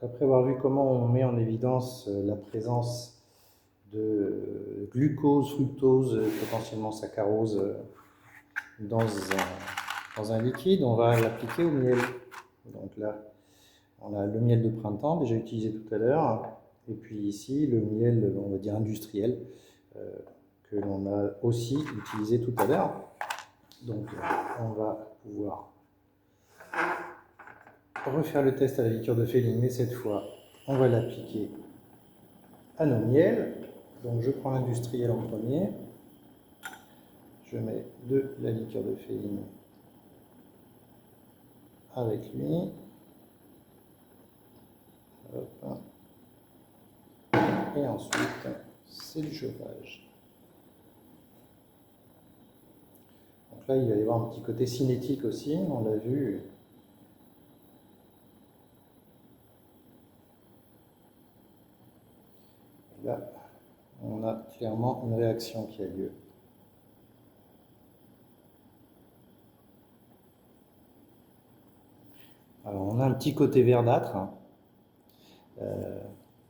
Donc après avoir vu comment on met en évidence la présence de glucose, fructose, potentiellement saccharose dans un liquide, on va l'appliquer au miel. Donc là, on a le miel de printemps, déjà utilisé tout à l'heure, et puis ici, le miel, on va dire industriel, que l'on a aussi utilisé tout à l'heure. Donc, on va pouvoir refaire le test à la liqueur de Fehling, mais cette fois, on va l'appliquer à nos miels. Donc, je prends l'industriel en premier. Je mets de la liqueur de Fehling avec lui. Hop. Et ensuite, c'est du chauffage. Donc là, il va y avoir un petit côté cinétique aussi, on l'a vu. Et là, on a clairement une réaction qui a lieu. Alors, on a un petit côté verdâtre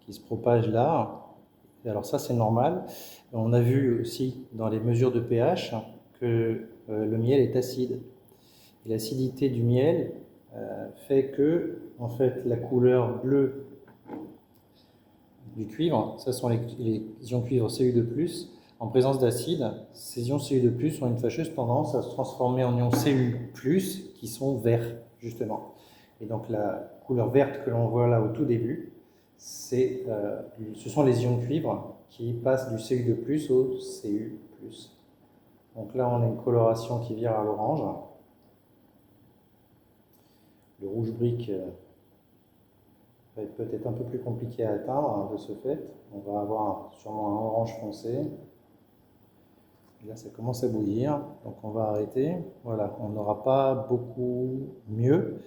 qui se propage là. Alors ça, c'est normal. On a vu aussi dans les mesures de pH que le miel est acide. Et l'acidité du miel fait que, en fait, la couleur bleue du cuivre, ce sont les ions cuivre Cu2+, en présence d'acide, ces ions Cu2+ ont une fâcheuse tendance à se transformer en ions Cu+, qui sont verts, justement. Et donc la couleur verte que l'on voit là au tout début, ce sont les ions cuivre qui passent du Cu2+ au Cu+. Donc là, on a une coloration qui vire à l'orange. Le rouge brique va être peut-être un peu plus compliqué à atteindre de ce fait. On va avoir sûrement un orange foncé. Et là, ça commence à bouillir, donc on va arrêter. Voilà, on n'aura pas beaucoup mieux.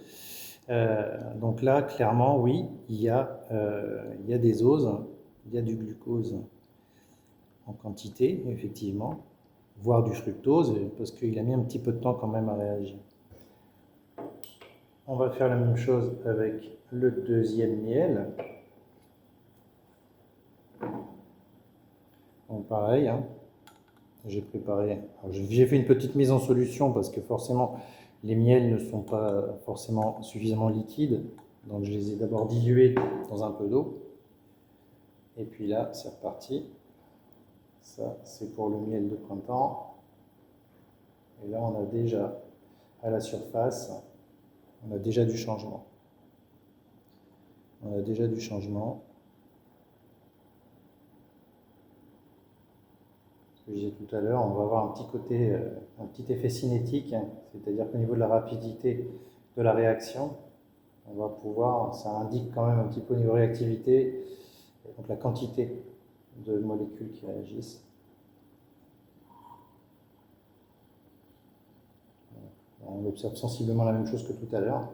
Donc là, clairement, oui, il y a des oses, il y a du glucose en quantité, effectivement, voire du fructose, parce qu'il a mis un petit peu de temps quand même à réagir. On va faire la même chose avec le deuxième miel. Donc pareil, hein, j'ai préparé, j'ai fait une petite mise en solution parce que forcément les miels ne sont pas forcément suffisamment liquides, donc je les ai d'abord dilués dans un peu d'eau. Et puis là, c'est reparti. Ça, c'est pour le miel de printemps. Et là, on a déjà, à la surface, on a déjà du changement. On a déjà du changement. Ce que je disais tout à l'heure, on va avoir un petit côté, un petit effet cinétique, hein, c'est-à-dire qu'au niveau de la rapidité de la réaction, on va pouvoir, ça indique quand même un petit peu au niveau réactivité, donc la quantité de molécules qui réagissent. On observe sensiblement la même chose que tout à l'heure.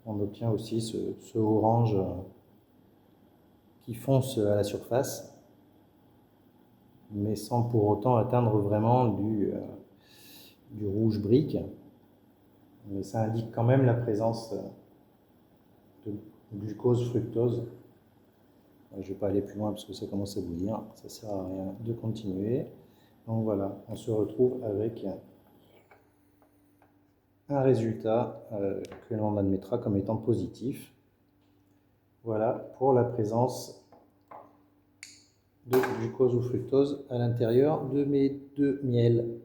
On obtient aussi ce orange qui fonce à la surface, mais sans pour autant atteindre vraiment du rouge brique. Mais ça indique quand même la présence de glucose, fructose. Je ne vais pas aller plus loin parce que ça commence à bouillir, ça ne sert à rien de continuer. Donc voilà, on se retrouve avec un résultat que l'on admettra comme étant positif. Voilà pour la présence de glucose ou fructose à l'intérieur de mes deux miels.